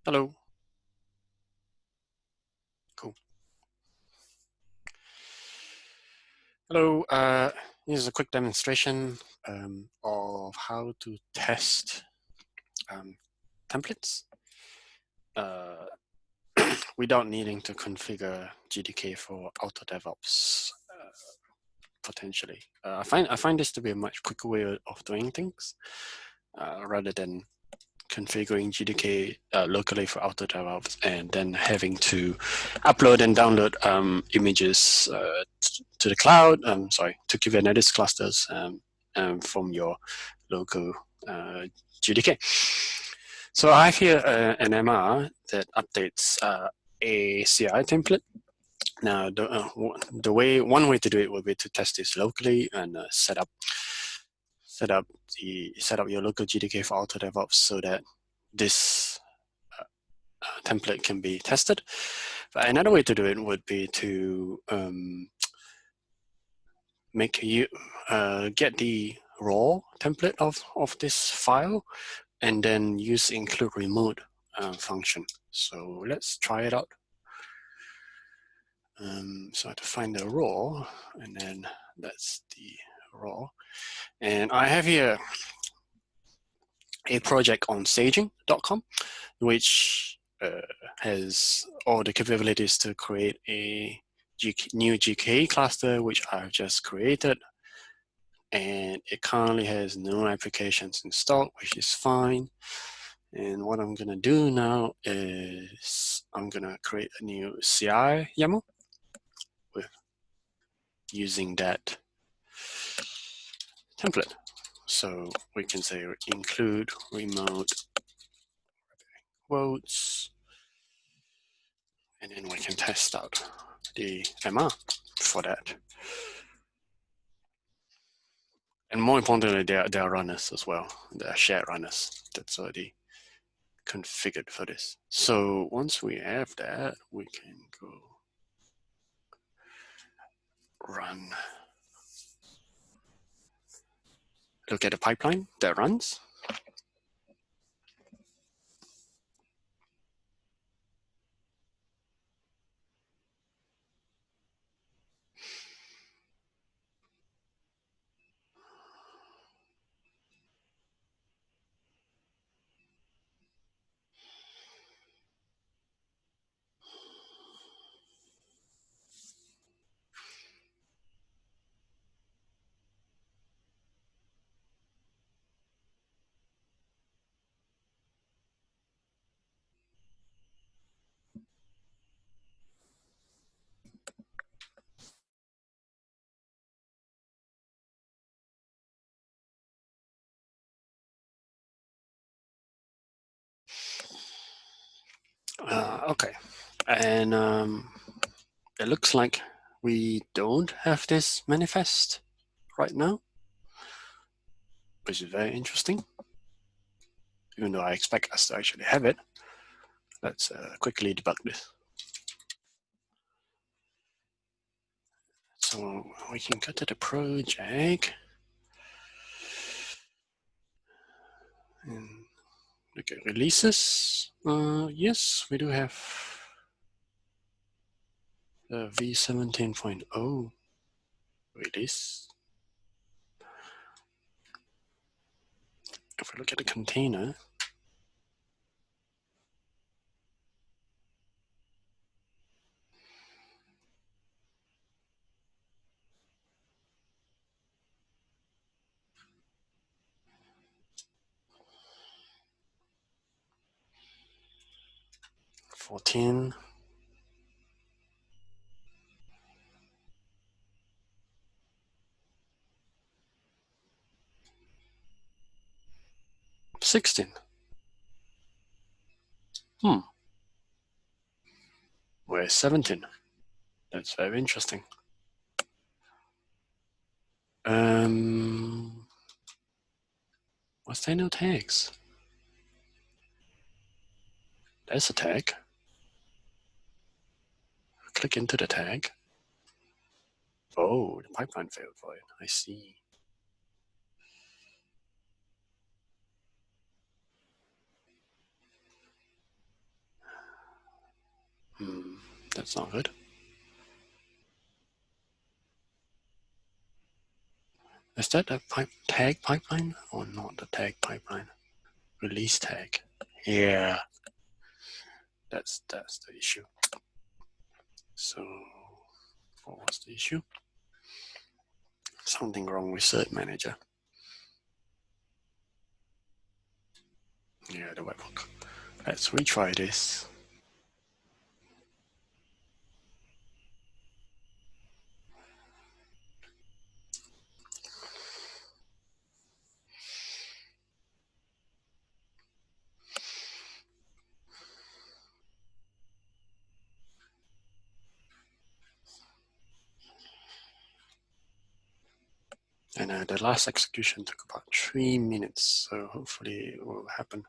Hello. Cool. Hello. This is a quick demonstration of how to test templates without needing to configure GDK for auto DevOps. Potentially, I find this to be a much quicker way of doing things rather than configuring GDK locally for auto DevOps and then having to upload and download images to the cloud, to Kubernetes clusters from your local GDK. So I have here an MR that updates a CI template. Now, one way to do it would be to test this locally and set up your local GDK for auto DevOps so that this template can be tested. But another way to do it would be to get the raw template of this file and then use include remote function. So let's try it out. So I have to find the raw, and then that's the raw. And I have here a project on staging.com, which has all the capabilities to create a new GK cluster, which I've just created. And it currently has no applications installed, which is fine. And what I'm going to do now is I'm going to create a new CI YAML with using that template. So we can say include remote quotes, and then we can test out the MR for that. And more importantly, there are runners as well. There are shared runners that's already configured for this. So once we have that, we can go run. Look at the pipeline that runs. Okay, and it looks like we don't have this manifest right now, which is very interesting, even though I expect us to actually have it. Let's quickly debug this. So we can go to the project and look at releases. Yes, we do have the v17.0 release. If we look at the container, (14) 16. Where's 17? That's very interesting. Was there no tags? There's a tag. Click into the tag. Oh, the pipeline failed for it. I see. That's not good. Is that a tag pipeline or not the tag pipeline? Release tag. Yeah, that's the issue. So what was the issue? Something wrong with Cert Manager. Yeah, the webhook. Let's retry this. And the last execution took about 3 minutes, so hopefully it will happen.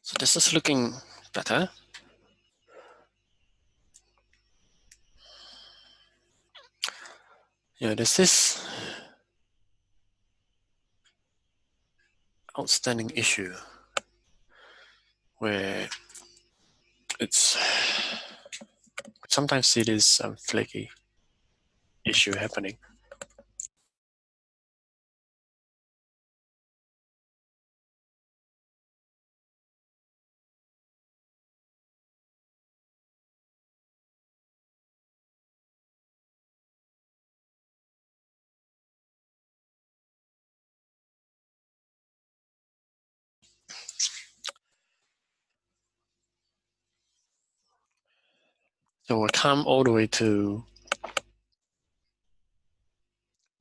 So this is looking better. Yeah, there's this outstanding issue where it's sometimes see this flaky issue happening. So we'll come all the way to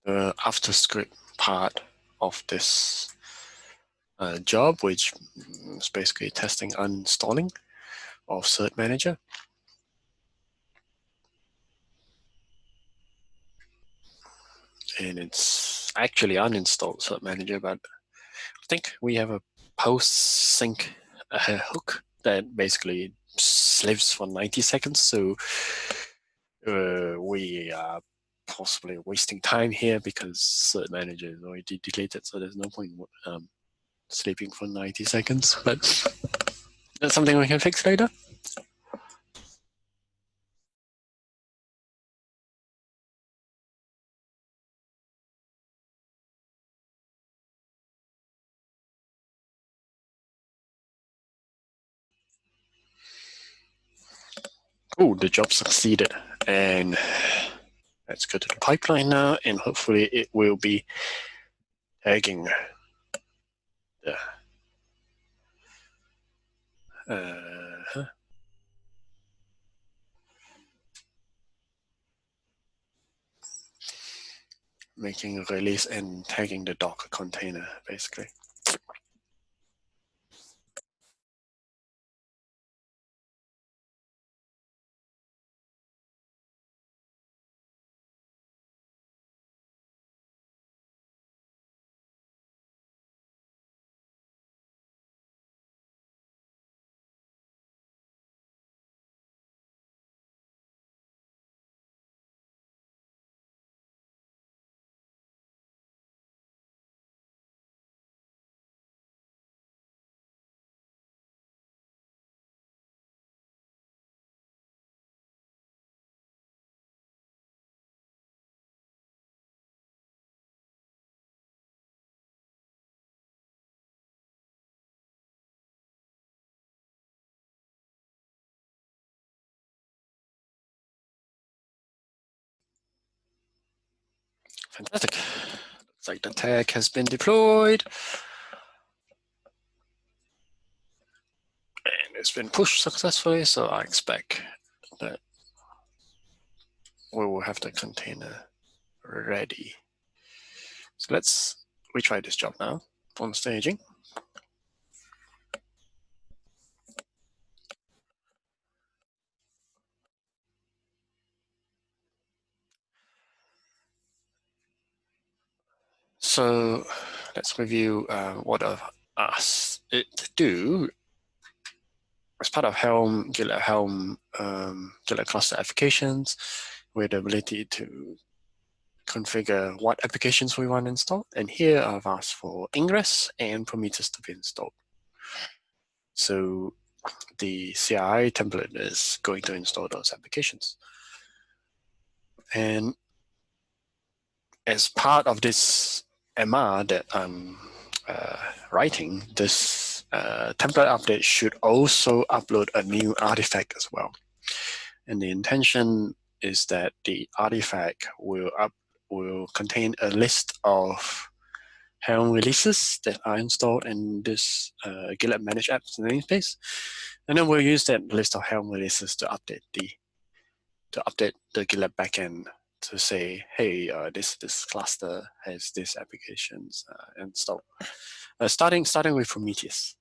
the after script part of this job, which is basically testing uninstalling of Cert Manager. And it's actually uninstalled Cert Manager, but I think we have a post sync hook that basically lives for 90 seconds. So we are possibly wasting time here because cert manager is already deleted, so there's no point sleeping for 90 seconds. But that's something we can fix later. Oh, the job succeeded. And let's go to the pipeline now, and hopefully it will be tagging the making a release and tagging the Docker container, basically. Fantastic. Looks like the tag has been deployed. And it's been pushed successfully, so I expect that we will have the container ready. So let's retry this job now on staging. So let's review what I've asked it to do. As part of Helm, GitLab cluster applications, with the ability to configure what applications we want installed. And here I've asked for Ingress and Prometheus to be installed. So the CLI template is going to install those applications. And as part of this MR that I'm writing, this template update should also upload a new artifact as well. And the intention is that the artifact will contain a list of Helm releases that are installed in this GitLab Managed Apps namespace. And then we'll use that list of Helm releases to update the GitLab backend to say, hey, this cluster has these applications installed. Starting with Prometheus.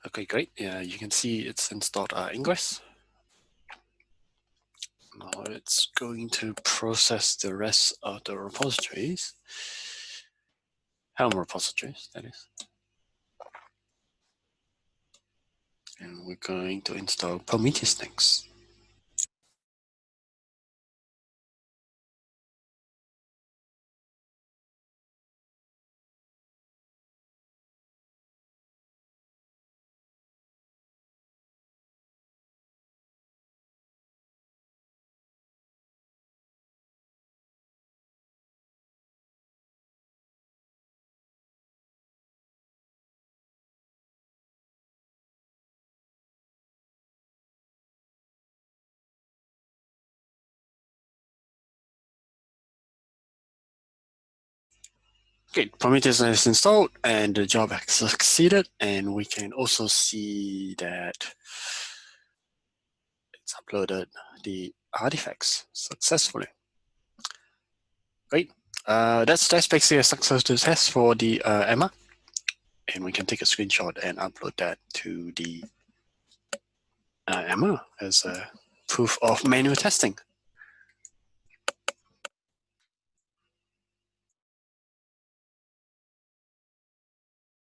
Okay, great. Yeah, you can see it's installed Ingress. Now it's going to process the rest of the repositories, Helm repositories, that is. And we're going to install Prometheus next. Great, Prometheus is installed and the job has succeeded, and we can also see that it's uploaded the artifacts successfully. Great, that's basically a successful test for the Emma, and we can take a screenshot and upload that to the Emma as a proof of manual testing.